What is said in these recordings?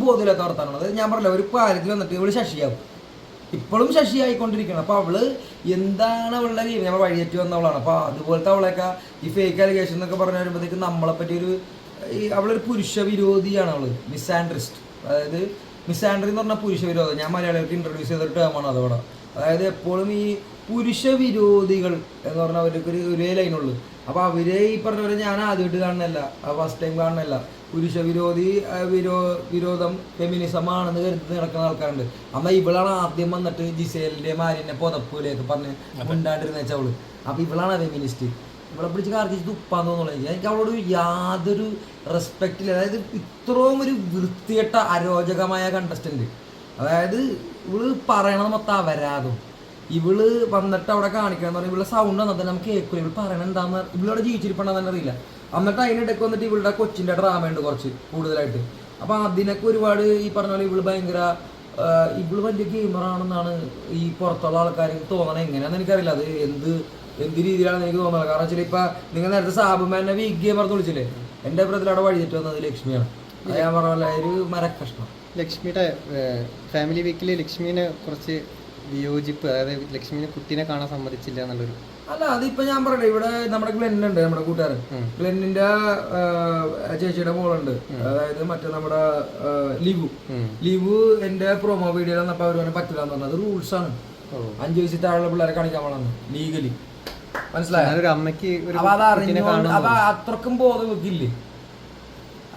ബോധമില്ലാത്ത വർത്താനാണ്. അത് ഞാൻ പറഞ്ഞില്ല, ഒരു കാര്യത്തിൽ വന്നിട്ട് ഇവള് ശശിയാവും, ഇപ്പോഴും ശശി ആയിക്കൊണ്ടിരിക്കണം. അപ്പോൾ അവള് എന്താണ് അവളുടെ ഗെയിം, നമ്മൾ വഴിയേറ്റ് വന്നവളാണ്. അപ്പോൾ അതുപോലത്തെ അവളൊക്കെ ഈ ഫേക്ക് അലിഗേഷൻ എന്നൊക്കെ പറഞ്ഞു വരുമ്പോഴത്തേക്ക് നമ്മളെ പറ്റി അവളൊരു പുരുഷ വിരോധിയാണ്. അവള് മിസ്ആൻഡ്രിസ്റ്റ്, അതായത് മിസ്ആൻഡ്രി എന്ന് പറഞ്ഞാൽ പുരുഷ വിരോധം. ഞാൻ മലയാളികൾക്ക് ഇൻട്രൊഡ്യൂസ് ചെയ്തൊരു ടേമാണ് അതോടെ. അതായത് എപ്പോഴും ഈ പുരുഷ വിരോധികൾ എന്ന് പറഞ്ഞാൽ അവർക്ക് ഒരേ ലൈനുള്ളൂ. അപ്പോൾ അവരെ ഈ പറഞ്ഞവരെ ഞാൻ ആദ്യമായിട്ട് കാണുന്നല്ല, ഫസ്റ്റ് ടൈം കാണുന്നല്ല. പുരുഷ വിരോധം ഫെമിനിസമാണെന്ന് കരുതി നടക്കുന്ന ആൾക്കാരുണ്ട്. എന്നാൽ ഇവളാണ് ആദ്യം വന്നിട്ട് ജിസേലിൻ്റെ മാരിൻ്റെ പുതപ്പിലേക്ക് പറഞ്ഞ് ഉണ്ടാണ്ടിരുന്ന വെച്ചവള്. അപ്പോൾ ഇവളാണ് ഫെമിനിസ്റ്റ്. ഇവളെ പിടിച്ച് കാർക്കിച്ച് തുപ്പാന്ന് തോന്നുന്നു. എനിക്ക് അവളോട് യാതൊരു റെസ്പെക്റ്റ് ഇല്ല. അതായത് ഇത്രയും ഒരു വൃത്തികെട്ട അരോചകമായ കണ്ടസ്റ്റന്റ്. അതായത് ഇവള് പറയണത് മൊത്തം അവരാതും. ഇവള് വന്നിട്ട് അവിടെ കാണിക്കണം പറഞ്ഞാൽ ഇവളുടെ സൗണ്ട് വന്നിട്ട് നമുക്ക് കേൾക്കില്ല. ഇവള് പറയണത് എന്താന്ന് ഇവളോട് ജീവിച്ചിരിപ്പണെന്ന് തന്നെ അറിയില്ല. എന്നിട്ട് അതിനിടയ്ക്ക് വന്നിട്ട് ഇവളുടെ കൊച്ചിൻ്റെ ഡ്രാമയുണ്ട് കുറച്ച് കൂടുതലായിട്ട്. അപ്പോൾ അതിനൊക്കെ ഒരുപാട് ഈ പറഞ്ഞ പോലെ ഇവള് ഭയങ്കര ഇവള് വലിയ ഗെയിമറാണെന്നാണ് ഈ പുറത്തുള്ള ആൾക്കാർക്ക് തോന്നണം. എങ്ങനെയാണെന്ന് എനിക്കറിയില്ല. അത് എന്ത് രീതിയിലാണെന്ന് എനിക്ക് തോന്നുന്നത്. കാരണം വെച്ചാൽ ഇപ്പം നിങ്ങൾ നേരത്തെ സാബുമാനെ വീക്ക് ഗെയിമർ എന്ന് വിളിച്ചില്ലേ, എൻ്റെ അഭിപ്രായത്തിൽ അവിടെ വഴിയിട്ട് വന്നത് ലക്ഷ്മിയാണ്. അത് ഞാൻ പറഞ്ഞ പോലെ ഒരു മരക്കഷ്ണം. ലക്ഷ്മിയുടെ ഫാമിലി വീക്കിൽ ലക്ഷ്മിനെ കുറച്ച് വിയോജിപ്പ്, അതായത് ലക്ഷ്മിനെ കുട്ടീനെ കാണാൻ സമ്മതിച്ചില്ല എന്നുള്ളൊരു. അല്ല, അതിപ്പോ ഞാൻ പറയട്ടെ, ഇവിടെ നമ്മുടെ ഗ്ലെന്നുണ്ട്, നമ്മുടെ കൂട്ടുകാരൻ ഗ്ലെന്നിന്റെ ചേച്ചിയുടെ മോളുണ്ട്, അതായത് മറ്റേ നമ്മുടെ ലിവു എന്റെ പ്രൊമോ വീഡിയോ വന്നപ്പോ അവർ പറഞ്ഞാൽ പറ്റില്ല എന്ന് പറഞ്ഞത് റൂൾസ് ആണ്. 5 വയസ്സിൽ താഴെയുള്ള പിള്ളേരെ കാണിക്കാൻ പാടാണ് ലീഗലി, മനസ്സിലായോ? അമ്മയ്ക്ക് അപ്പൊ അത്രക്കും ബോധം വെക്കില്ലേ?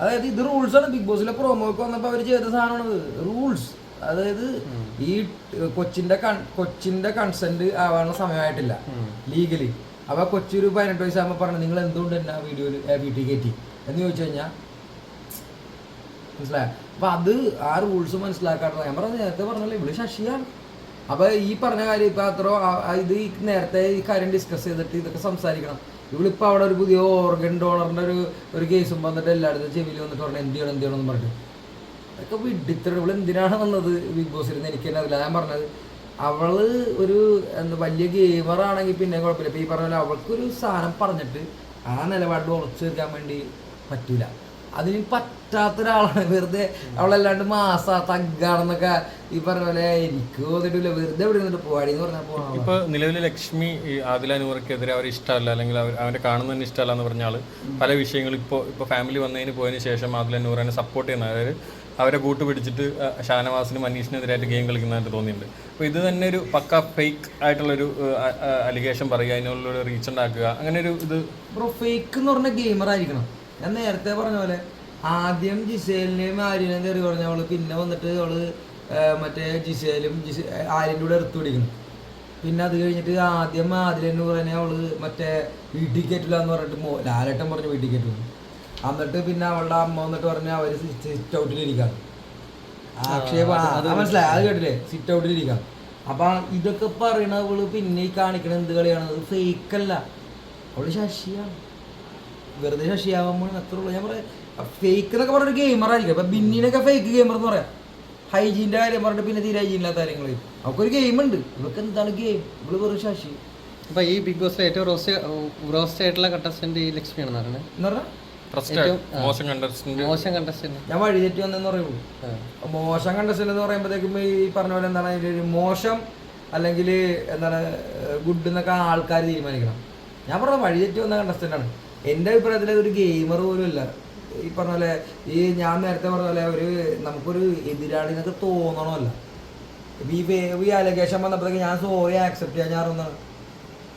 അതായത് ഇത് റൂൾസ് ആണ്. ബിഗ് ബോസിലെ പ്രൊമോക്ക് വന്നപ്പോ അവര് ചെയ്ത സാധനമാണത്, റൂൾസ്. അതായത് ഈ കൊച്ചിന്റെ കൺസെന്റ് ആവാനുള്ള സമയമായിട്ടില്ല ലീഗലി. അപ്പൊ കൊച്ചൊരു 18 വയസ്സാകുമ്പോൾ പറഞ്ഞു നിങ്ങൾ എന്തുകൊണ്ട് തന്നെ വീഡിയോയിൽ വീട്ടിൽ കയറ്റി എന്ന് ചോദിച്ചു കഴിഞ്ഞാൽ മനസ്സിലായോ? അപ്പൊ അത് ആ റൂൾസ് മനസ്സിലാക്കാറുണ്ട്. ഞാൻ പറഞ്ഞത് നേരത്തെ പറഞ്ഞല്ലോ, ഇവിടെ ശശിയാണ്. അപ്പൊ ഈ പറഞ്ഞ കാര്യം ഇപ്പൊ അത്ര ഇത് നേരത്തെ ഈ കാര്യം ഡിസ്കസ് ചെയ്തിട്ട് ഇതൊക്കെ സംസാരിക്കണം. ഇവളിപ്പോ അവിടെ ഒരു പുതിയ ഓർഗൻ ഡോണറിന്റെ ഒരു കേസും വന്നിട്ട് എല്ലായിടത്തും ചെവിയിൽ വന്നിട്ട് പറഞ്ഞു എന്ത് ചെയ്യണമെന്ന് പറഞ്ഞിട്ട് അതൊക്കെ വിഡിത്ര. ഇവള് എന്തിനാണ് വന്നത് ബിഗ് ബോസിൽ നിന്ന് എനിക്ക് തന്നെ അറിയില്ല. ഞാൻ പറഞ്ഞത് അവള് ഒരു വലിയ ഗെയിമറാണെങ്കിൽ പിന്നെ കുഴപ്പമില്ല. ഇപ്പൊ ഈ പറഞ്ഞ പോലെ അവൾക്കൊരു സാധനം പറഞ്ഞിട്ട് ആ നിലപാടിൽ ഉറച്ചു തീർക്കാൻ വേണ്ടി പറ്റൂല. അതിന് പറ്റാത്തൊരാളാണ്. വെറുതെ അവളല്ലാണ്ട് തഗ്ഗാണെന്നൊക്കെ ഈ പറഞ്ഞ പോലെ എനിക്ക് തോന്നിട്ടില്ല. വെറുതെ ഇവിടെ നിന്നിട്ട് പോവാടി എന്ന് പറഞ്ഞാൽ പോകണം. ഇപ്പൊ നിലവിലെ ലക്ഷ്മി ആദില നൂറയ്ക്കെതിരെ അവർ ഇഷ്ടമല്ല, അല്ലെങ്കിൽ അവരെ കാണുന്നതിന് ഇഷ്ടമല്ല എന്ന് പറഞ്ഞാൽ പല വിഷയങ്ങളും ഇപ്പോൾ ഫാമിലി വന്നതിന് പോയതിന് ശേഷം ആദില നൂറിനെ സപ്പോർട്ട് ചെയ്യുന്ന, അതായത് അവരെ കൂട്ടുപിടിച്ചിട്ട് ഷാനവാസിനും മനീഷിനെതിരായിട്ട് ഗെയിം കളിക്കുന്നതായിട്ട് തോന്നിയിട്ടുണ്ട്. അപ്പോൾ ഇത് തന്നെ ഒരു പക്ക ഫേക്ക് ആയിട്ടുള്ളൊരു അലിഗേഷൻ പറയുക, അതിനുള്ളൊരു റീച്ച് ഉണ്ടാക്കുക, അങ്ങനെ ഒരു ഇത്. ബ്രോ, ഫേക്ക് എന്ന് പറഞ്ഞ ഗെയിമർ ആയിരിക്കണം. ഞാൻ നേരത്തെ പറഞ്ഞ പോലെ ആദ്യം ജിസേലിനെയും ആര്യനെയും കയറി പറഞ്ഞവള്, പിന്നെ വന്നിട്ട് അവള് മറ്റേ ആര്യൻ്റെ കൂടെ എടുത്തു പിടിക്കണം. പിന്നെ അത് കഴിഞ്ഞിട്ട് ആദ്യം ആദിലെന്ന് പറഞ്ഞ അവള് മറ്റേ വീട്ടിൽ കയറ്റില്ല എന്ന് പറഞ്ഞിട്ട് ലാലേട്ടൻ പറഞ്ഞു വീട്ടിൽ കയറ്റുന്നു. എന്നിട്ട് പിന്നെ അവളുടെ അമ്മ വന്നിട്ട് പറഞ്ഞ അവര് സിറ്റ് ഔട്ടിലിരിക്കാം. മനസ്സിലായി? അത് കേട്ടില്ലേ? സിറ്റ് ഔട്ടിലിരിക്കാം. അപ്പൊ ഇതൊക്കെ പറയണ അവള് പിന്നെ ഈ കാണിക്കണ എന്ത് കളിയാണ്? അത് ഫേക്കല്ല, അവള് ശശിയാണ്. വെറുതെ ശശിയാവുമ്പോൾ അത്ര ഉള്ളൂ. ഞാൻ പറയാം ഫേക്ക് എന്നൊക്കെ പറഞ്ഞൊരു ഗെയിമർ ആയിരിക്കും. അപ്പൊ ബിന്നിനൊക്കെ ഫേക്ക് ഗെയിമർ എന്ന് പറയാം. ഹൈജീൻ്റെ കാര്യം പറഞ്ഞിട്ട് പിന്നെ തീരെ ഹൈജീൻ ഇല്ലാത്ത കാര്യങ്ങൾ. അവൾക്കൊരു ഗെയിം ഉണ്ട്, ഇവർക്ക് എന്താണ് ഗെയിം? ഇവള് വെറും ശശി. അപ്പൊ ഈ ബിഗ് ബോസിലെ ഏറ്റവും റോസ്റ്റ് ആയിട്ടുള്ള കണ്ടസ്റ്റന്റ് ഈ ലക്ഷ്മിയാണെന്ന് പറഞ്ഞത്. എന്ന് പറഞ്ഞാൽ മോശം കണ്ടസ്റ്റന്റ് ഞാൻ വഴി തെറ്റി വന്നെന്ന് പറയുള്ളൂ. മോശം കണ്ടസ്റ്റന്റ് എന്ന് പറയുമ്പോഴത്തേക്കും ഈ പറഞ്ഞ പോലെ എന്താണ് അതിൻ്റെ ഒരു മോശം അല്ലെങ്കിൽ എന്താണ് ഗുഡ് എന്നൊക്കെ ആൾക്കാർ തീരുമാനിക്കണം. ഞാൻ പറഞ്ഞ വഴി തെറ്റി വന്ന കണ്ടസ്റ്റന്റ് ആണ്. എൻ്റെ അഭിപ്രായത്തിൽ ഒരു ഗെയിമർ പോലും ഇല്ല. ഈ പറഞ്ഞ പോലെ ഞാൻ നേരത്തെ പറഞ്ഞ പോലെ നമുക്കൊരു എതിരാളി എന്നൊക്കെ തോന്നണമല്ല. ഈ അലഗേഷൻ വന്നപ്പോഴത്തേക്ക് ഞാൻ സോറി ആക്സെപ്റ്റ് ചെയ്യാൻ ഞാറൊന്നാണ്.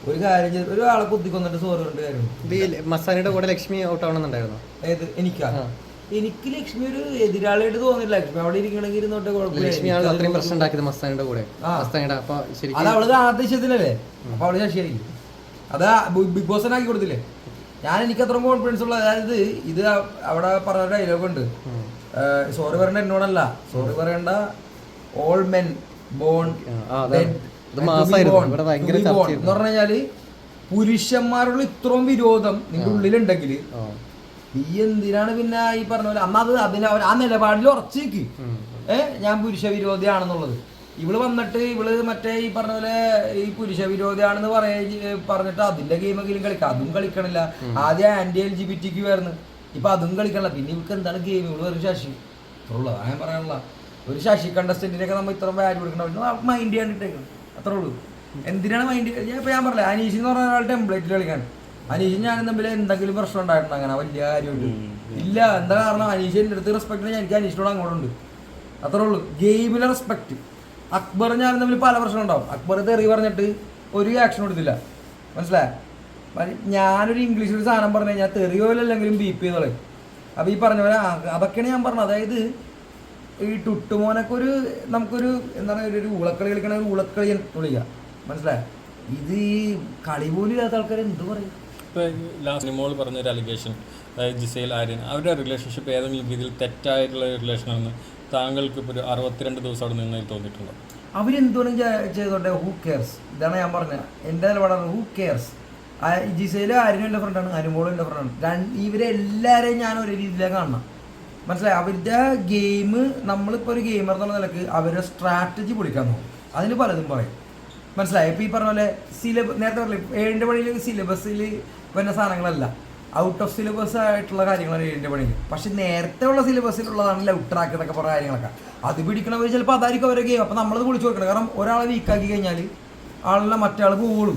ഒരു കാര്യം ചെയ്ത് ഒരാളെ കുത്തിക്കൊന്നിട്ട് സോറി കൊണ്ട് കാര്യമുണ്ട്. മസാനയുടെ കൂടെ ലക്ഷ്മി ഔട്ട് ആവണമെന്നുണ്ടായിരുന്നു. ഏത് എനിക്ക് ലക്ഷ്മി ഒരു എതിരാളിയായിട്ട് തോന്നില്ല. ലക്ഷ്മി അവിടെ ഇരിക്കണമെങ്കിൽ ഇരുന്നോട്ടെ, ലക്ഷ്മിയാണ് അത്രയും പ്രശ്നം ഉണ്ടാക്കിയത് മസാനയുടെ കൂടെ. അത് അവള് ആദ്യശത്തിനല്ലേ, അപ്പൊ അവള് ശശിയായിരിക്കും. അതാ ബിഗ് ബോസിനെ ആക്കി കൊടുത്തില്ലേ. എനിക്ക് അത്രയും കോൺഫിഡൻസ് ഉള്ള, അതായത് ഇത് അവിടെ പറഞ്ഞ ഡയലോഗ് ഉണ്ട്, സോറി പറയണ്ട എന്നോടല്ല, സോറി പറയണ്ട ഓൾ മെൻ ബോൺ എന്ന് പറഞ്ഞു കഴിഞ്ഞാല് പുരുഷന്മാരുള്ള ഇത്രയും വിരോധം നിന്റെ ഉള്ളിലുണ്ടെങ്കിൽ നീ എന്തിനാണ് പിന്നെ ഈ പറഞ്ഞ പോലെ അന്ന് ആ നിലപാടിൽ ഉറച്ചേക്ക് ഞാൻ പുരുഷ വിരോധിയാണെന്നുള്ളത്. ഇവള് വന്നിട്ട് ഇവള് മറ്റേ ഈ പറഞ്ഞ പോലെ ഈ പുരുഷ വിരോധിയാണെന്ന് പറഞ്ഞിട്ട് അതിന്റെ ഗെയിമെങ്കിലും കളിക്കാം. അതും കളിക്കണില്ല. ആദ്യം ആന്റി LGBT ആയിരുന്നു, ഇപ്പൊ അതും കളിക്കണില്ല. പിന്നെ ഇവൾക്ക് എന്താണ് ഗെയിം? ഇവള് വെറും ശശി അത്രേ ഉള്ളൂ. അതാണ് ഞാൻ പറയാനുള്ള. ഒരു ശശി കണ്ടസ്റ്റന്റിനൊക്കെ നമ്മൾ ഇത്ര വാല്യൂ കൊടുക്കണ്ട, മൈൻഡ് ചെയ്യാണ്ടിട്ടേക്കണം, അത്രേ ഉള്ളൂ. എന്തിനാണ് മൈൻഡ്? ഇപ്പൊ ഞാൻ പറഞ്ഞില്ല, അനീഷ് എന്ന് പറഞ്ഞ ഒരാൾ ടെംപ്ലേറ്റിൽ കളിക്കാൻ. അനീഷും ഞാനും തമ്മിൽ എന്തെങ്കിലും പ്രശ്നം ഉണ്ടായിട്ടുണ്ട് അങ്ങനെ വലിയ കാര്യമുണ്ട് ഇല്ല. എന്താ കാരണം, അനീഷ് എൻ്റെ അടുത്ത് റെസ്പെക്ട് എനിക്ക് അനീഷിനോട് അങ്ങോട്ടുണ്ട്, അത്രേ ഉള്ളൂ. ഗെയിമിലെ റെസ്പെക്ട്. അക്ബർ ഞാനും തമ്മിൽ പല പ്രശ്നം ഉണ്ടാവും. അക്ബർ തെറി പറഞ്ഞിട്ട് ഒരു ആക്ഷൻ കൊടുത്തില്ല, മനസ്സിലായി? ഞാനൊരു ഇംഗ്ലീഷിൽ ഒരു സാധനം പറഞ്ഞു കഴിഞ്ഞാൽ തെറിയോയില്ലെങ്കിലും ബീപ്പ് ചെയ്തോളെ. അപ്പോൾ ഈ പറഞ്ഞ പോലെ അതൊക്കെയാണ് ഞാൻ പറഞ്ഞത്. അതായത് ഈ ടുട്ടുമോനൊക്കെ നമുക്കൊരു എന്താ പറയുക, ഒരു ഊളക്കളി കളിക്കണ ഒരു ഊളക്കളി വിളിക്കുക, മനസ്സിലായി? ഇത് ഈ കളി പോലും ഇല്ലാത്ത ആൾക്കാർ എന്ത് പറയും? ഇപ്പോൾ ലാസ്റ്റ് നിമോൾ പറഞ്ഞൊരു അലിഗേഷൻ, അതായത് ജിസേൽ ആര്യൻ അവരുടെ റിലേഷൻഷിപ്പ് ഏതെങ്കിലും രീതിയിൽ തെറ്റായിട്ടുള്ള റിലേഷനാണെന്ന് താങ്കൾക്ക് ഇപ്പോൾ ഒരു 62 ദിവസം അവിടെ നിന്നതിൽ തോന്നിയിട്ടുണ്ടോ? അവരെന്തുകൊണ്ടും ചെയ്തോട്ടെ, ഹൂ കെയർസ്. ഇതാണ് ഞാൻ പറഞ്ഞത്, എൻ്റെ നിലപാടാണ് ഹൂ കെയർസ്. ജിസേൽ ആര്യനും എൻ്റെ ഫ്രണ്ടാണ്, അനുമോളും എൻ്റെ ഫ്രണ്ടാണ്. ഇവരെല്ലാവരെയും ഞാൻ ഒരേ രീതിയിലാണ് കാണണം, മനസ്സിലായി? അവരുടെ ഗെയിം, നമ്മളിപ്പോൾ ഒരു ഗെയിമർ എന്നുള്ള നിലക്ക് അവരുടെ സ്ട്രാറ്റജി പൊളിക്കാൻ നോക്കും, അതിന് പലതും പറയും, മനസ്സിലായി? ഇപ്പോൾ ഈ പറഞ്ഞ പോലെ നേരത്തെ പറഞ്ഞില്ല, 7ൻ്റെ പണിയിൽ സിലബസിൽ വരുന്ന സാധനങ്ങളല്ല, ഔട്ട് ഓഫ് സിലബസ് ആയിട്ടുള്ള കാര്യങ്ങളാണ് 7ൻ്റെ പണിയിൽ. പക്ഷെ നേരത്തെ ഉള്ള സിലബസിലുള്ളതാണ് ലൗട്ട് ട്രാക്ക് എന്നൊക്കെ പറഞ്ഞ കാര്യങ്ങളൊക്കെ. അത് പിടിക്കണവർ ചിലപ്പോൾ അതായിരിക്കും അവരുടെ ഗെയിം. അപ്പോൾ നമ്മളത് വിളിച്ചു കൊടുക്കണം. കാരണം ഒരാളെ വീക്കാക്കി കഴിഞ്ഞാൽ ആളല്ല മറ്റേ പോവുള്ളൂ.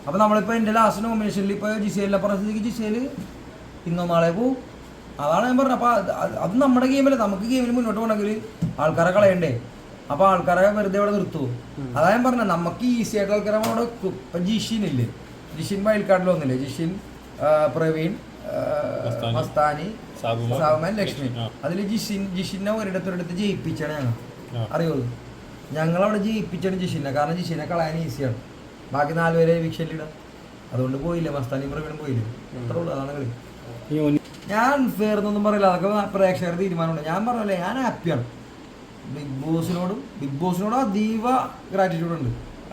അപ്പോൾ നമ്മളിപ്പോൾ എൻ്റെ ലാസ്റ്റ് നോമിനേഷനിൽ ഇപ്പോൾ ജിസേലിനെ പറഞ്ഞ ജിസേൽ ഇന്നോ നാളെ പോവും. അതാണ് ഞാൻ പറഞ്ഞത്. അപ്പോൾ അത് നമ്മുടെ ഗെയിമല്ലേ, നമുക്ക് ഗെയിമിൽ മുന്നോട്ട് പോകണമെങ്കിൽ ആൾക്കാരെ കളയണ്ടേ? അപ്പോൾ ആൾക്കാരെ വെറുതെ അവിടെ നിർത്തുമോ? അതാ ഞാൻ പറഞ്ഞത്, നമുക്ക് ഈസി ആയിട്ട് ആൾക്കാരെ അവിടെ വെക്കും. ഇപ്പം ജിഷിൻ ഇല്ലേ, ജിഷിൻ വയൽക്കാട്ടിൽ വന്നില്ലേ, ജിഷിൻ, പ്രവീൺ, മസ്താനി, സാബുമാൻ, ലക്ഷ്മി. അതിൽ ജിഷിനെ ഒരിടത്തൊരിടത്ത് ജയിപ്പിച്ചാണ് ഞങ്ങൾ, അറിയോ? ഞങ്ങളവിടെ ജയിപ്പിച്ചാണ് ജിഷിനെ. കാരണം ജിഷിനെ കളയാൻ ഈസിയാണ്, ബാക്കി 4 പേരെ എവിക്ഷനിലിടാം. അതുകൊണ്ട് പോയില്ലേ, മസ്താനിയും പ്രവീണും പോയില്ലേ, അത്രേ ഉള്ളൂ. അതാണ് കളി. ഞാൻ ഫെയർ എന്നൊന്നും പറയില്ല, അതൊക്കെ പ്രേക്ഷകർ തീരുമാനമുണ്ട്. ഞാൻ പറഞ്ഞല്ലേ, ഞാൻ ഹാപ്പിയാണ്. ബിഗ് ബോസിനോട് അതീവ ഗ്രാറ്റിറ്റ്യൂഡ് ഉണ്ട്.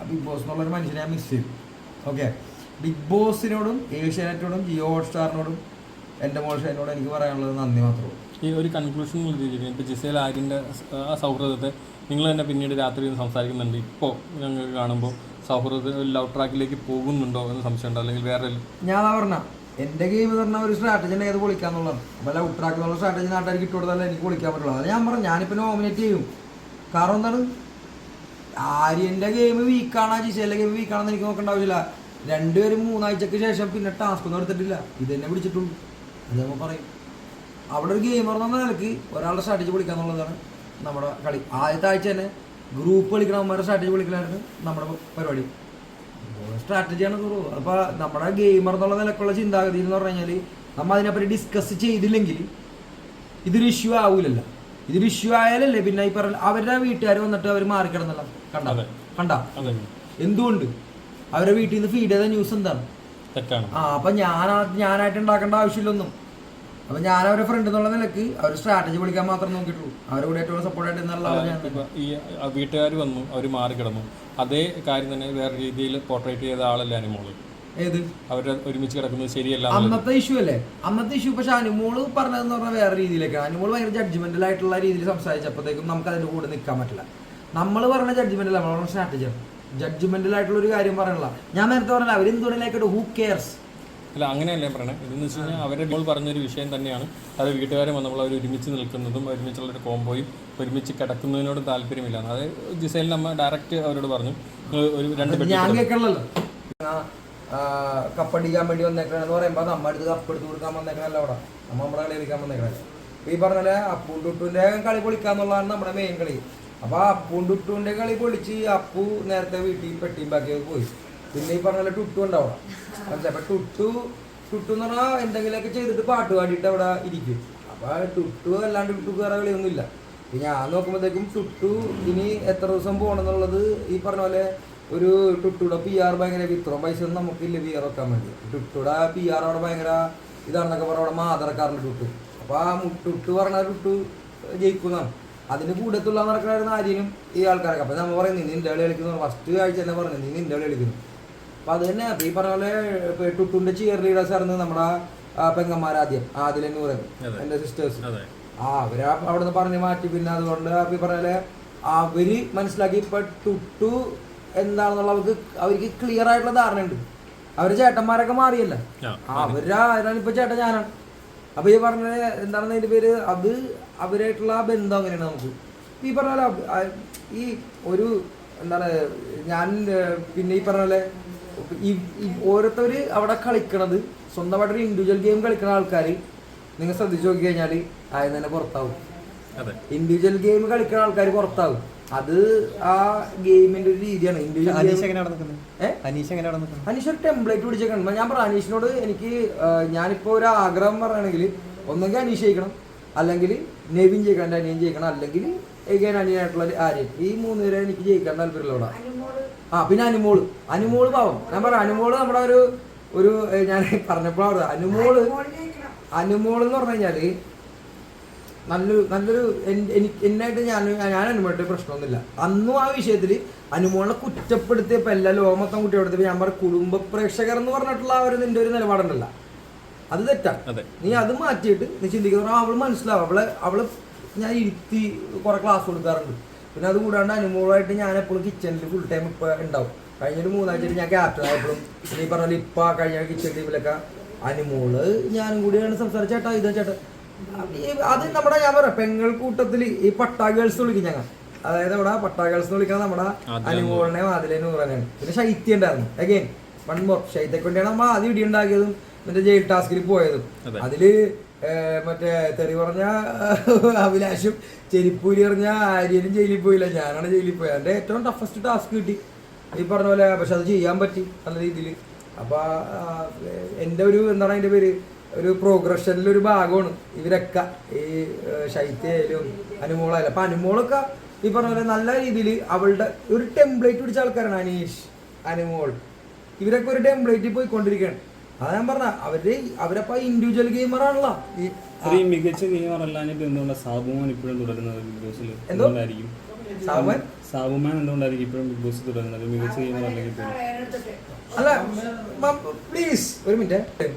ബിഗ് ബോസ് എന്നുള്ളൊരു മനുഷ്യനെ ഞാൻ മിസ് ചെയ്തു. ഓക്കെ, ബിഗ് ബോസിനോടും ഏഷ്യാനെറ്റിനോടും ജിയോ ഹോട്ട്സ്റ്റാറിനോടും എൻ്റെ മോൾഷനോടും എനിക്ക് പറയാനുള്ളത് നന്ദി മാത്രമേ ഉള്ളൂ. ഈ ഒരു കൺക്ലൂഷൻ രീതിയിൽ ഇപ്പോൾ ജിസേൽ ആര്യൻ്റെ ആ സൗഹൃദത്തെ നിങ്ങൾ തന്നെ പിന്നീട് രാത്രി സംസാരിക്കുന്നുണ്ട്. ഇപ്പോൾ ഞങ്ങൾക്ക് കാണുമ്പോൾ സൗഹൃദ ലവ് ട്രാക്കിലേക്ക് പോകുന്നുണ്ടോ എന്ന് സംശയമുണ്ടോ, അല്ലെങ്കിൽ വേറെ? ഞാൻ പറഞ്ഞ എൻ്റെ ഗെയിം എന്ന് പറഞ്ഞാൽ ഒരു സ്ട്രാറ്റജി ഉണ്ട്, ഏത് പൊളിക്കാന്നുള്ളതാണ്. അപ്പോൾ ലവ് ട്രാക്ക് എന്നുള്ള സ്ട്രാറ്റജി നാട്ടുകാർക്ക് ഇട്ട് കൊടുത്താലേ എനിക്ക് പൊളിക്കാൻ പറ്റുള്ളൂ. അത് ഞാൻ പറഞ്ഞു, ഞാനിപ്പോൾ നോമിനേറ്റ് ചെയ്യും. കാരണം എന്താണ്, ആര്യൻ്റെ ഗെയിം വീക്കാണോ ജിസേലിൻ്റെ ഗെയിം വീക്കാണെന്ന് എനിക്ക് നോക്കേണ്ട ആവശ്യമില്ല. 2 പേരും 3 ആഴ്ചക്ക് ശേഷം പിന്നെ ടാസ്ക് ഒന്നും എടുത്തിട്ടില്ല, ഇത് തന്നെ പിടിച്ചിട്ടുള്ളൂ. അത് നമ്മൾ പറയും. അവിടെ ഒരു ഗെയിമർ എന്ന നിലയ്ക്ക് ഒരാളുടെ സ്ട്രാറ്റജി പൊളിക്കാന്നുള്ളതാണ് നമ്മുടെ കളി. ആദ്യത്തെ ആഴ്ച തന്നെ ഗ്രൂപ്പ് കളിക്കണവന്മാരുടെ സ്ട്രാറ്റജി പൊളിക്കലായിരുന്നു നമ്മുടെ പരിപാടി. സ്ട്രാറ്റജിയാണ് കുറവ്. അപ്പോൾ നമ്മുടെ ഗെയിമർ എന്നുള്ള നിലക്കുള്ള ചിന്താഗതി എന്ന് പറഞ്ഞു കഴിഞ്ഞാൽ നമ്മൾ അതിനെപ്പറ്റി ഡിസ്കസ് ചെയ്തില്ലെങ്കിൽ ഇതൊരു ഇഷ്യൂ ആവൂലല്ലോ. ഇതൊരു ഇഷ്യൂ ആയാലല്ലേ പിന്നെ ഈ പറഞ്ഞ അവരുടെ വീട്ടുകാർ വന്നിട്ട് അവർ മാറിക്കിടന്നല്ല. കണ്ട എന്തുകൊണ്ട് അവരുടെ വീട്ടിൽ നിന്ന് ഫീഡ് ചെയ്ത ന്യൂസ് എന്താണ്? അപ്പം ഞാനായിട്ട് ഉണ്ടാക്കേണ്ട ആവശ്യമില്ലൊന്നും. അപ്പം ഞാൻ അവരുടെ ഫ്രണ്ട് എന്നുള്ള നിലക്ക് അവർ സ്ട്രാറ്റജി പഠിക്കാൻ മാത്രം നോക്കിയിട്ടുള്ളൂ. അവരുടെ കൂടെ ഏറ്റവും സപ്പോർട്ടായിട്ട് എന്നുള്ള ഈ വീട്ടുകാർ വന്നു, അവർ മാറിക്കിടന്നു, അതേ കാര്യം തന്നെ വേറെ രീതിയിൽ പോർട്രേറ്റ് ചെയ്ത ആളല്ലേ അനുമോള്? ഏത് അവര് ഒരുമിച്ച് കിടക്കുന്നത് ശരിയല്ല അന്നത്തെ ഇഷ്യൂ അല്ലേ, അന്നത്തെ ഇഷ്യൂ. പക്ഷെ അനുമോള് പറഞ്ഞതെന്ന് പറഞ്ഞാൽ വേറെ രീതിയിലേക്കാണ്. അനുമോള് ഭയങ്കര ജഡ്ജ്മെന്റൽ ആയിട്ടുള്ള രീതിയിൽ സംസാരിച്ചപ്പോഴത്തേക്കും നമുക്ക് അതിന്റെ കൂടെ നിൽക്കാൻ പറ്റില്ല. നമ്മൾ പറഞ്ഞ ജഡ്ജ്മെന്റൽ, നമ്മൾ പറഞ്ഞ സ്ട്രാറ്റജിയാണ്. ജഡ്ജ്മെന്റൽ ആയിട്ടുള്ള ഒരു കാര്യം പറയണില്ല. ഞാൻ നേരത്തെ പറഞ്ഞില്ല, അവരെന്തുകൊണ്ടിലേക്കോട്ട് ഹൂ കെയർസ്. അല്ല, അങ്ങനെയല്ലേ പറയണേ. ഇതെന്ന് വെച്ച് കഴിഞ്ഞാൽ അവരെ ഇപ്പോൾ പറഞ്ഞൊരു വിഷയം തന്നെയാണ്. അത് വീട്ടുകാരെ നമ്മൾ അവർ ഒരുമിച്ച് നിൽക്കുന്നതും ഒരുമിച്ചുള്ളൊരു കോംബോയും ഒരുമിച്ച് കിടക്കുന്നതിനോട് താല്പര്യമില്ല. അത് ജിസേലിന് നമ്മ ഡയറക്റ്റ് അവരോട് പറഞ്ഞു, ഒരു 2 ഞാൻ കേൾക്കണല്ലോ. കപ്പടിക്കാൻ വേണ്ടി വന്നേക്കണെന്ന് പറയുമ്പോൾ നമ്മ അടുത്ത് കപ്പെടുത്ത് കൊടുക്കാൻ വന്നേക്കണല്ലോ. അവിടെ നമ്മുടെ കളി കളിക്കാൻ വന്നേക്കണല്ലോ. ഈ പറഞ്ഞ അപ്പും ടുട്ടുവിൻ്റെ കളി പൊളിക്കാന്നുള്ളതാണ് നമ്മുടെ മെയിൻ കളി. അപ്പോൾ അപ്പും ടുട്ടുവിൻ്റെ കളി പൊളിച്ച് അപ്പു നേരത്തെ വീട്ടിൽ പെട്ടിയും ബാക്കിയൊക്കെ പോയി. പിന്നെ ഈ പറഞ്ഞ ടുട്ടു ഉണ്ടാവും മനസ്സിലായി. അപ്പം ടുട്ടു എന്ന് പറഞ്ഞാൽ എന്തെങ്കിലുമൊക്കെ ചെയ്തിട്ട് പാട്ട് പാടിയിട്ട് അവിടെ ഇരിക്കും. അപ്പോൾ ടുട്ടു അല്ലാണ്ട് ടുട്ടു വേറെ കളിയൊന്നുമില്ല. ഞാൻ നോക്കുമ്പോഴത്തേക്കും ടുട്ടു ഇനി എത്ര ദിവസം പോകണമെന്നുള്ളത് ഈ പറഞ്ഞ പോലെ ഒരു ടുട്ടുടെ PR ഭയങ്കര ഇത്രയും പൈസ ഒന്നും നമുക്കില്ല PR വെക്കാൻ വേണ്ടി. ടുട്ടുടെ PR അവിടെ ഭയങ്കര ഇതാണെന്നൊക്കെ പറഞ്ഞ അവിടെ മാതറക്കാറുണ്ട് ടുട്ടു. അപ്പോൾ ആ ടുട്ടു പറഞ്ഞ ടുട്ടു ജയിക്കുന്നതാണ്. അതിന് കൂടത്തുള്ള നടക്കണമായിരുന്നു ആര്യനും ഈ ആൾക്കാരൊക്കെ. അപ്പോൾ നമ്മൾ പറയും, നീ നിൻ്റെ കളി കളിക്കുന്നു. ഫസ്റ്റ് ആഴ്ച തന്നെ പറഞ്ഞു, നീ നിൻ്റെ കളി കളിക്കുന്നു. അപ്പോൾ അത് തന്നെ ഈ പറഞ്ഞ പോലെ ടുട്ടുൻ്റെ ചിയർ ലീഡേഴ്സ് ആയിരുന്നു നമ്മുടെ പെങ്ങന്മാരാദ്യം, ആദിലെന്ന് പറയുന്നത് എൻ്റെ സിസ്റ്റേഴ്സ്. അവര് അവിടെ നിന്ന് പറഞ്ഞ് മാറ്റി. പിന്നെ അതുകൊണ്ട് ഈ പറഞ്ഞ പോലെ അവർ മനസ്സിലാക്കി ഇപ്പം ടുട്ടു എന്താണെന്നുള്ള അവർക്ക് ക്ലിയർ ആയിട്ടുള്ള ധാരണ ഉണ്ട്. അവര് ചേട്ടന്മാരൊക്കെ മാറിയല്ല. അവരാണ് ഇപ്പൊ ചേട്ടൻ ഞാനാണ്. അപ്പൊ ഈ പറഞ്ഞ എന്താണെന്ന് അതിന്റെ പേര്, അത് അവരായിട്ടുള്ള ആ ബന്ധം അങ്ങനെയാണ് നമുക്ക്. ഈ പറഞ്ഞ പോലെ ഈ ഒരു എന്താണ് ഞാൻ പിന്നെ ഈ പറഞ്ഞ പോലെ ഈ ഓരോരുത്തര് അവിടെ കളിക്കണത് സ്വന്തമായിട്ടൊരു ഇൻഡിവിജ്വൽ ഗെയിം കളിക്കുന്ന ആൾക്കാർ നിങ്ങൾ ശ്രദ്ധിച്ചു നോക്കി കഴിഞ്ഞാൽ ആദ്യം തന്നെ പുറത്താവും. ഇൻഡിവിജ്വൽ ഗെയിം കളിക്കുന്ന ആൾക്കാർ പുറത്താവും. അത് ആ ഗെയിമിന്റെ ഒരു രീതിയാണ്. അനീഷ് ഒരു ടെംപ്ലേറ്റ് പിടിച്ചേക്കണം. ഞാൻ പറഞ്ഞു അനീഷിനോട് എനിക്ക് ഞാനിപ്പോ ഒരു ആഗ്രഹം പറയുകയാണെങ്കിൽ ഒന്നെങ്കിൽ അനീഷ് ജയിക്കണം, അല്ലെങ്കിൽ നെവിൻ ജയിക്കണം, എൻ്റെ അനിയൻ ജയിക്കണം, അല്ലെങ്കിൽ എഗൈൻ അനിയനായിട്ടുള്ള ആര്യൻ. ഈ 3 പേരെ എനിക്ക് ജയിക്കാൻ താല്പര്യമുള്ള. പിന്നെ അനുമോള് പാവം. ഞാൻ പറയാം അനുമോള് നമ്മുടെ ഒരു ഞാൻ പറഞ്ഞപ്പോഴാണ് അനുമോള് എന്ന് പറഞ്ഞു കഴിഞ്ഞാല് നല്ലൊരു എന്നായിട്ട് ഞാൻ അനുമോളുടെ പ്രശ്നമൊന്നുമില്ല. അന്നും ആ വിഷയത്തിൽ അനുമോളിനെ കുറ്റപ്പെടുത്തിയപ്പോൾ എല്ലാ ലോകം മൊത്തം കുറ്റപ്പെടുത്തിയപ്പോൾ ഞാൻ പറഞ്ഞ കുടുംബ പ്രേക്ഷകർ എന്ന് പറഞ്ഞിട്ടുള്ള നിന്റെ ഒരു നിലപാടുണ്ടല്ല, അത് തെറ്റാണ്. നീ അത് മാറ്റിയിട്ട് നീ ചിന്തിക്കുന്ന അവള് മനസ്സിലാവും. അവള് ഞാൻ ഇരുത്തി കുറെ ക്ലാസ് കൊടുക്കാറുണ്ട്. പിന്നെ അത് കൂടാണ്ട് അനുമോളായിട്ട് ഞാൻ എപ്പോഴും കിച്ചണിൽ ഫുൾ ടൈം ഇപ്പൊ ഉണ്ടാവും. കഴിഞ്ഞൊരു 3 ആഴ്ച ഞാൻ ക്യാപ്റ്റൻ ആയപ്പോഴും നീ പറഞ്ഞാൽ ഇപ്പൊ കഴിഞ്ഞ കിച്ചൺ ടീമിലൊക്കെ അനുമോള് ഞാനും കൂടിയാണ് സംസാരിച്ചേട്ടാ ഇത് ചേട്ടാ. അത് നമ്മുടെ ഞാൻ പറയാം പെങ്ങൾ കൂട്ടത്തിൽ ഈ പട്ടാ ഗേൾസ് വിളിക്കും ഞങ്ങൾ. അതായത് ഇവിടെ പട്ടാ ഗേൾസ് വിളിക്കണം നമ്മുടെ അനുമോളിനെ ആദിലെ നൂറനെയാണ്. പിന്നെ ശൈത്യ ഉണ്ടായിരുന്നു. അഗൈൻ വൺ മോർ ശൈത്യക്ക് വേണ്ടിയാണ് നമ്മൾ ആദ്യം ഇടി ഉണ്ടാക്കിയതും മറ്റേ ജയിൽ ടാസ്കിൽ പോയതും. അതില് മറ്റേ തെറി പറഞ്ഞ അഭിലാഷും ചെരിപ്പൂരി പറഞ്ഞ ആര്യനും ജയിലിൽ പോയില്ല, ഞാനാണ് ജയിലിൽ പോയത്. എൻ്റെ ഏറ്റവും ടഫസ്റ്റ് ടാസ്ക് കിട്ടി ഈ പറഞ്ഞ പോലെ. പക്ഷെ അത് ചെയ്യാൻ പറ്റി നല്ല രീതിയിൽ. അപ്പൊ എൻ്റെ ഒരു എന്താണ് അതിൻ്റെ പേര് ഒരു പ്രോഗ്രഷനിലൊരു ഭാഗമാണ് ഇവരൊക്കെ. ഈ ശൈത്യായാലും അനുമോളായാലും. അപ്പൊ അനുമോളൊക്കെ ഈ പറഞ്ഞ പോലെ നല്ല രീതിയിൽ അവളുടെ ഒരു ടെംപ്ലേറ്റ് പിടിച്ച ആൾക്കാരാണ് അനീഷ്, അനുമോൾ. ഇവരൊക്കെ ഒരു ടെംപ്ലേറ്റിൽ പോയിക്കൊണ്ടിരിക്കുകയാണ്. അതാ ഞാൻ പറഞ്ഞ അവരപ്പ ഇൻഡിവിജ്വൽ ഗെയിമറാണല്ലോ. ഈ മികച്ച ഗെയിമർ അല്ലാഞ്ഞിട്ട് എന്തുകൊണ്ടാണ് സാബുമാൻ ഇപ്പോഴും തുടരുന്നത് ബിഗ് ബോസിൽ? എന്തുകൊണ്ടായിരിക്കും സാബുമാൻ എന്തുകൊണ്ടായിരിക്കും ഇപ്പോഴും ബിഗ് ബോസിൽ തുടരുന്നത് മികച്ച ഗെയിമർ അല്ലെങ്കിൽ? അല്ല പ്ലീസ് ഒരു മിനിറ്റ്.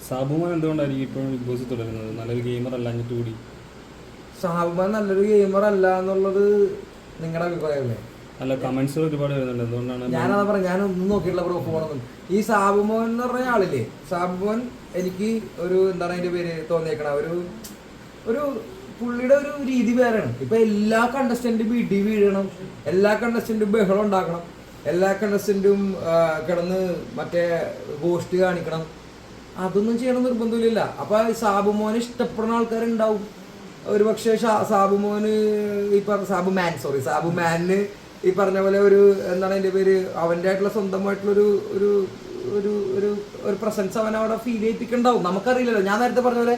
സാബുമാൻ എന്തുകൊണ്ടായിരിക്കും ഇപ്പോഴും ബിഗ് ബോസിൽ തുടരുന്നത്? നല്ലൊരു ഗെയിമർ അല്ലാഞ്ഞിട്ട് കൂടി. സാബുമാൻ നല്ലൊരു ഗെയിമർ അല്ല എന്നുള്ളത് നിങ്ങളുടെ അഭിപ്രായമല്ലേ? അല്ല, കമന്റ്സ് ഒരുപാട് വരുന്നുണ്ട്. എന്തുകൊണ്ടാണ്? ഞാനതാ പറയാം, ഞാനൊന്നും നോക്കിയിട്ടുള്ള പ്രൂഫ് പോകണമെന്ന്. ഈ സാബുമോൻ എന്ന് പറഞ്ഞ ആളില്ലേ, സാബുമോൻ എനിക്ക് ഒരു എന്താണ് അതിന്റെ പേര് തോന്നിയേക്കണ ഒരു പുള്ളിയുടെ ഒരു രീതി വേറെയാണ്. ഇപ്പൊ എല്ലാ കണ്ടസ്റ്റന്റും വീട്ടിൽ വീഴണം, എല്ലാ കണ്ടസ്റ്റന്റും ബഹളം ഉണ്ടാക്കണം, എല്ലാ കണ്ടസ്റ്റന്റും കിടന്ന് മറ്റേ ഗോസ്റ്റ് കാണിക്കണം. അതൊന്നും ചെയ്യണം നിർബന്ധമില്ല. അപ്പൊ സാബുമോന് ഇഷ്ടപ്പെടുന്ന ആൾക്കാരുണ്ടാവും. ഒരു പക്ഷേ സാബുമോന് സാബുമാന് ഈ പറഞ്ഞ പോലെ ഒരു എന്താണ് അതിന്റെ പേര് അവന്റെ ആയിട്ടുള്ള സ്വന്തമായിട്ടുള്ളൊരു ഒരു ഒരു ഒരു പ്രസൻസ് അവൻ അവിടെ ഫീൽ ചെയ്യിപ്പിക്കണ്ടാവും. നമുക്കറിയില്ലല്ലോ. ഞാൻ നേരത്തെ പറഞ്ഞ പോലെ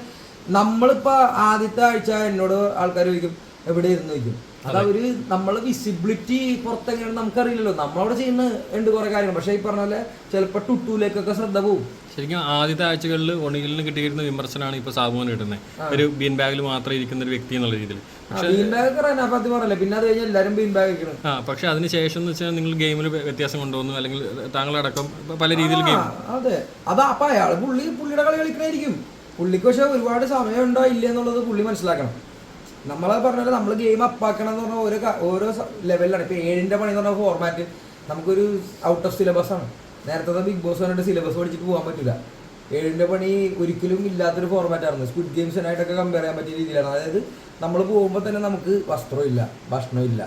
നമ്മളിപ്പോ ആദ്യത്തെ ആഴ്ച എന്നോട് ആൾക്കാർ ചോദിക്കും എവിടെ ഇരുന്ന് ചോദിക്കും. അതവര് നമ്മള് വിസിബിലിറ്റി പുറത്തെങ്ങനെ നമുക്കറിയില്ലല്ലോ. നമ്മളവിടെ ചെയ്യുന്ന ഉണ്ട് കുറെ കാര്യങ്ങൾ. പക്ഷെ ഈ പറഞ്ഞ പോലെ ചിലപ്പോ ടുട്ടൂലേക്കൊക്കെ ശ്രദ്ധ പോവും. ശരിക്കും ആദ്യത്തെ ആഴ്ചകളിൽ ഒണികളിന് കിട്ടിയിരുന്ന വിമർശനമാണ് ഇപ്പൊ സാബുവിന് കിട്ടുന്നത്. ഒരു ബീൻ ബാഗിൽ മാത്രം ഇരിക്കുന്ന ഒരു വ്യക്തി എന്നുള്ള രീതിയിൽ. പിന്നെ അത് കഴിഞ്ഞാൽ എല്ലാവരും ബീൻ ബാഗ്. പക്ഷെ അതിനുശേഷം എന്ന് വെച്ചാൽ നിങ്ങൾ ഗെയിമിൽ വ്യത്യാസം കൊണ്ടുവന്നു, അല്ലെങ്കിൽ താങ്കളടക്കം പല രീതിയിൽ ഗെയിം. അതെ, അതാ അപ്പൊ അയാൾ പുള്ളിയുടെ കളി കളിക്കണായിരിക്കും. പുള്ളിക്ക് പക്ഷെ ഒരുപാട് സമയം ഉണ്ടോ ഇല്ല എന്നുള്ളത് പുള്ളി മനസ്സിലാക്കണം. നമ്മളെ പറഞ്ഞാൽ നമ്മൾ ഗെയിം അപ്പാക്കണം എന്ന് പറഞ്ഞാൽ ഓരോ ലെവലിലാണ്. ഇപ്പൊ 7ന്റെ പണി എന്ന് പറഞ്ഞ ഫോർമാറ്റ് നമുക്കൊരു ഔട്ട് ഓഫ് സിലബസ് ആണ്. നേരത്തെ ബിഗ് ബോസ് പറഞ്ഞിട്ട് സിലബസ് പഠിച്ചിട്ട് പോകാൻ പറ്റില്ല. 7ന്റെ പണി ഒരിക്കലും ഇല്ലാത്തൊരു ഫോർമാറ്റായിരുന്നു. സ്ക്വിഡ് ഗെയിംസിനായിട്ടൊക്കെ കമ്പയർ ചെയ്യാൻ പറ്റിയ രീതിയിലാണ്. അതായത് നമ്മൾ പോകുമ്പോൾ തന്നെ നമുക്ക് വസ്ത്രമില്ല, ഭക്ഷണമില്ല,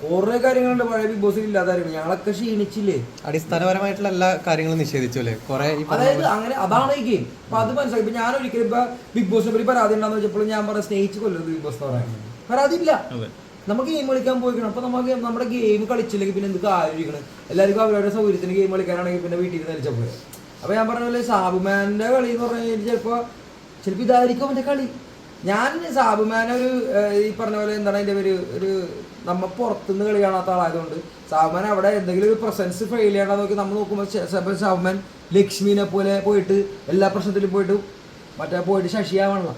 കുറെ കാര്യങ്ങളുണ്ട് പഴയ ബിഗ് ബോസിൽ ഇല്ലാതായിരുന്നു. ഞങ്ങളൊക്കെ ക്ഷീണിച്ചില്ലേ. അടിസ്ഥാനപരമായിട്ടുള്ള എല്ലാ കാര്യങ്ങളും നിഷേധിച്ചു അല്ലേ കുറെ. അതായത് അങ്ങനെ അതാണ് ഈ ഗെയിം. അപ്പൊ അത് മനസ്സിലാക്കി. ഇപ്പൊ ഞാൻ ഒരിക്കലും ഇപ്പൊ ബിഗ് ബോസിനെ പറ്റി പരാതി ഉണ്ടാന്ന് വെച്ചപ്പോൾ ഞാൻ പറയാം സ്നേഹിച്ച് കൊല്ലരുത് ബിഗ് ബോസ് എന്ന് പറയാൻ. പരാതി ഇല്ല. നമുക്ക് ഗെയിം കളിക്കാൻ പോയിക്കണം. അപ്പൊ നമുക്ക് നമ്മുടെ ഗെയിം കളിച്ചില്ലെങ്കിൽ പിന്നെ എന്ത് കാര്യമാണ്? എല്ലാവർക്കും അവരുടെ സൗകര്യത്തിന് ഗെയിം കളിക്കാനാണെങ്കിൽ പിന്നെ വീട്ടിൽ നിന്ന് പോയത്. അപ്പൊ ഞാൻ പറഞ്ഞ പോലെ സാബുമാന്റെ കളി എന്ന് പറഞ്ഞാൽ ചിലപ്പോ ഇതായിരിക്കും അവന്റെ കളി. ഞാൻ സാബുമാനെ ഈ പറഞ്ഞ പോലെ എന്താണ് അതിന്റെ ഒരു നമ്മ പുറത്തുനിന്ന് കളി കാണാത്ത ആളായതുകൊണ്ട് സാബുമാൻ അവിടെ എന്തെങ്കിലും ഒരു പ്രസൻസ് ഫെയിൽ ചെയ്യണമെന്ന് നോക്കി നമ്മൾ നോക്കുമ്പോൾ ചിലപ്പോൾ സാബുമാൻ ലക്ഷ്മിനെ പോലെ പോയിട്ട് എല്ലാ പ്രശ്നത്തിലും പോയിട്ട് പോയിട്ട് ശശിയാവാണല്ലോ.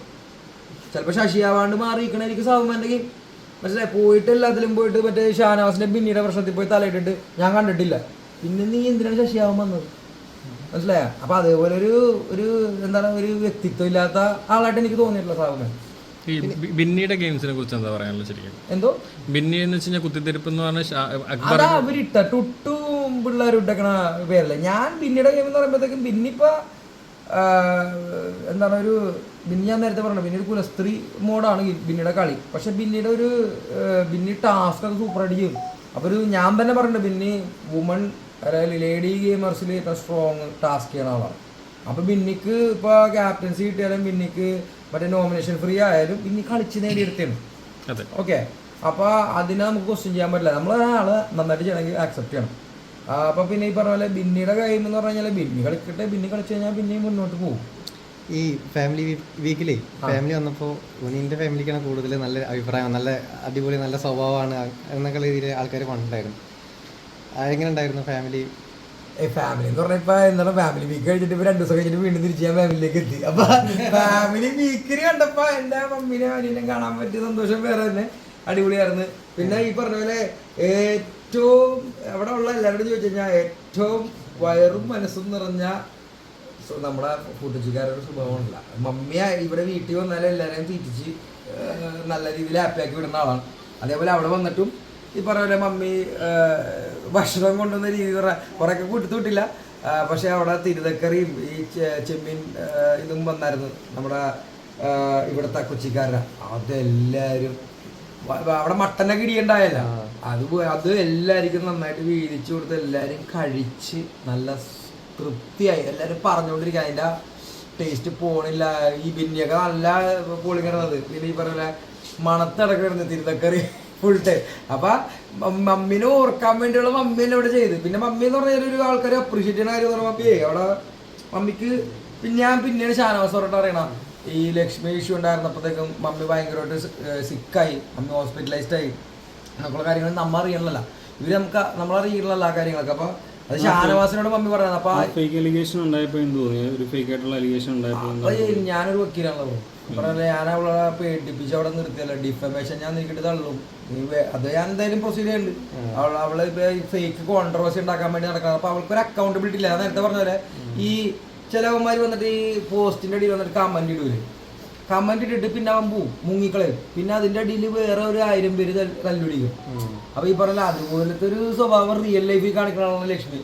ചിലപ്പോൾ ശശിയാവാണ്ട് മാറിയിരിക്കണായിരിക്കും സാബുമാൻ്റെ ഗെയിം. മനസ്സിലായി? പോയിട്ട് എല്ലാത്തിലും പോയിട്ട് മറ്റേ ഷാനവാസിന്റെ പിന്നീട് പ്രശ്നത്തിൽ പോയി തലയിട്ടിട്ട് ഞാൻ കണ്ടിട്ടില്ല. പിന്നെ നീ എന്തിനാണ് ശശിയാവാൻ വന്നത്? മനസ്സിലായ? അപ്പൊ അതേപോലെ ഒരു എന്താണ് ഒരു വ്യക്തിത്വം ഇല്ലാത്ത ആളായിട്ട് എനിക്ക് തോന്നിയിട്ടില്ല സാബുമാൻ. ഈ ബിന്നിയുടെ ഗെയിംസിനെ കുറിച്ച് എന്താ പറയാനുള്ളത്? ശരിക്കും എന്തോ ബിന്നി എന്ന് വെച്ച് കഴിഞ്ഞാൽ കുത്തിത്തിരിപ്പ് എന്ന് പറഞ്ഞാൽ അതാ അവരിട്ട ടുട്ടും പിള്ളേർ ഇട്ടേക്കണ പേരല്ലേ. ഞാൻ ബിന്നിയുടെ ഗെയിം എന്ന് പറയുമ്പോഴത്തേക്കും ബിന്നിപ്പോ എന്താണ് ഒരു ബിന്നി ഞാൻ നേരത്തെ പറഞ്ഞു ബിന്നി ഒരു കുലസ്ത്രീ മോഡാണ് ബിന്നിയുടെ കളി. പക്ഷെ ബിന്നിയുടെ ഒരു ബിന്നി ടാസ്ക് ഒക്കെ സൂപ്പറായിട്ട് ചെയ്യും. അപ്പോൾ ഒരു ഞാൻ തന്നെ പറഞ്ഞിട്ടുണ്ട് ബിന്നി വുമൺ അതായത് ലേഡി ഗെയിമേഴ്സിൽ ഏറ്റവും സ്ട്രോങ് ടാസ്ക് ചെയ്യണ ആളാണ്. അപ്പോൾ ബിന്നിക്ക് ഇപ്പോൾ ക്യാപ്റ്റൻസി കിട്ടിയാലും ബിന്നിക്ക് മറ്റേ നോമിനേഷൻ ഫ്രീ ആയാലും ബിന്നി കളിച്ച് നേടിയെടുത്തേണ്. ഓക്കെ, അപ്പോൾ അതിനെ നമുക്ക് ക്വസ്റ്റ്യൻ ചെയ്യാൻ പറ്റില്ല. നമ്മൾ ആള് നന്നായിട്ട് ചെയ്യണമെങ്കിൽ ആക്സെപ്റ്റ് ചെയ്യണം. അപ്പോൾ പിന്നെ ഈ പറഞ്ഞ പോലെ ബിന്നിയുടെ ഗെയിം എന്ന് പറഞ്ഞു കഴിഞ്ഞാൽ ബിന്നി കളിക്കട്ടെ, ബിന്നി കളിച്ചു കഴിഞ്ഞാൽ പിന്നെയും മുന്നോട്ട് പോകും. ഈ ഫാമിലി വീക്കിലേ ഫാമിലി വന്നപ്പോൾ ഉനീൻ്റെ ഫാമിലിക്കാണ് കൂടുതൽ നല്ല അഭിപ്രായം, നല്ല അടിപൊളി നല്ല സ്വഭാവമാണ് എന്നൊക്കെ രീതിയിൽ ആൾക്കാർ കണ്ടിട്ടുണ്ടായിരുന്നു. അതെങ്ങനെ ഉണ്ടായിരുന്നു ഫാമിലി? ഫാമിലി എന്ന് പറഞ്ഞാൽ ഇപ്പൊ എന്താണ് ഫാമിലി വീക്ക് കഴിഞ്ഞിട്ട് ഇപ്പൊ 2 ദിവസം കഴിഞ്ഞിട്ട് വീണ്ടും തിരിച്ച് ഞാൻ ഫാമിലിയിലേക്ക് എത്തി. അപ്പൊ ഫാമിലി വീക്കിന് കണ്ടപ്പോ എന്റെ മമ്മീനെ അനിയനെ കാണാൻ പറ്റിയ സന്തോഷം വേറെ തന്നെ അടിപൊളിയായിരുന്നു. പിന്നെ ഈ പറഞ്ഞ പോലെ ഏറ്റവും അവിടെ ഉള്ള എല്ലാവരോടും ചോദിച്ചു കഴിഞ്ഞാൽ ഏറ്റവും വയറും മനസ്സും നിറഞ്ഞ നമ്മുടെ കൂട്ടുകാരുടെ സ്വഭാവമല്ല. മമ്മിയ ഇവിടെ വീട്ടിൽ വന്നാലും എല്ലാവരെയും തീറ്റിച്ച് നല്ല രീതിയിൽ ഹാപ്പിയാക്കി വിടുന്ന ആളാണ്. അതേപോലെ അവിടെ വന്നിട്ടും ഈ പറഞ്ഞ പോലെ മമ്മി ഭക്ഷണം കൊണ്ടുവന്ന രീതി കുറേയൊക്കെ കൂട്ടില്ല. പക്ഷെ അവിടെ തിരുതക്കറിയും ഈ ചെമ്മീൻ ഇതും വന്നായിരുന്നു നമ്മുടെ ഇവിടുത്തെ കൊച്ചിക്കാരുടെ. അതെല്ലാവരും അവിടെ മട്ടനൊക്കെ ഇടിയുണ്ടായല്ല, അത് എല്ലാവർക്കും നന്നായിട്ട് വീതിച്ചു കൊടുത്ത് എല്ലാവരും കഴിച്ച് നല്ല തൃപ്തിയായി. എല്ലാവരും പറഞ്ഞുകൊണ്ടിരിക്കുക അതിൻ്റെ ടേസ്റ്റ് പോണില്ല. ഈ ബിന്നിയൊക്കെ നല്ല പൊളിക്കണത്. പിന്നെ ഈ പറഞ്ഞ മണത്തടക്കിടുന്നു തിരുതക്കറി ഫുൾ ടൈം. അപ്പൊ മമ്മീനെ ഓർക്കാൻ വേണ്ടിയുള്ള മമ്മീനെ ഇവിടെ ചെയ്ത്. പിന്നെ മമ്മി എന്ന് പറഞ്ഞാൽ ഒരു ആൾക്കാർ അപ്രീഷിയേറ്റ് ചെയ്യുന്ന കാര്യം എന്ന് പറഞ്ഞാൽ മമ്മിയെ അവിടെ മമ്മിക്ക് പിന്നെയാണ് ഷാനവാസ് പറഞ്ഞിട്ട് അറിയണം. ഈ ലക്ഷ്മി ഇഷ്യൂ ഉണ്ടായിരുന്നപ്പോഴത്തേക്കും മമ്മി ഭയങ്കരമായിട്ട് സിക്കായി, മമ്മി ഹോസ്പിറ്റലൈസ്ഡ് ആയി. അങ്ങനെയുള്ള കാര്യങ്ങൾ നമ്മൾ അറിയണമല്ല, ഇവര് നമ്മളറിയണമല്ല ആ കാര്യങ്ങളൊക്കെ. അപ്പൊ അത് ഷാനവാസിനോട് മമ്മി പറയുന്നത്. അപ്പൊ ഞാനൊരു വക്കീലാണല്ലോ പറഞ്ഞ, ഞാൻ അവളെ പേടിപ്പിച്ച് അവിടെ നിർത്തിയല്ലോ. ഡിഫമേഷൻ ഞാൻ നീക്കിട്ട് തള്ളും. അത് ഞാൻ എന്തായാലും പ്രൊസീഡ് ചെയ്യുന്നുണ്ട്. അവള് ഫേക്ക് കോൺട്രവേഴ്സി ഉണ്ടാക്കാൻ വേണ്ടി നടക്കുന്നത്. അപ്പൊ അവൾക്ക് ഒരു അക്കൗണ്ടബിലിറ്റി ഇല്ല. നേരത്തെ പറഞ്ഞ പോലെ ഈ ചിലവന്മാർ വന്നിട്ട് ഈ പോസ്റ്റിന്റെ അടിയിൽ വന്നിട്ട് കമന്റ് ഇടൂലേ, കമന്റ് ഇട്ടിട്ട് പിന്നെ അവൻ പോവും, മുങ്ങിക്കളയും. പിന്നെ അതിന്റെ അടിയിൽ വേറെ ഒരു 1000 പേര് തല്ലുപിടിക്കും. അപ്പൊ ഈ പറഞ്ഞ അതുപോലത്തെ ഒരു സ്വഭാവം റിയൽ ലൈഫിൽ കാണിക്കണതാണ് ലക്ഷ്മി.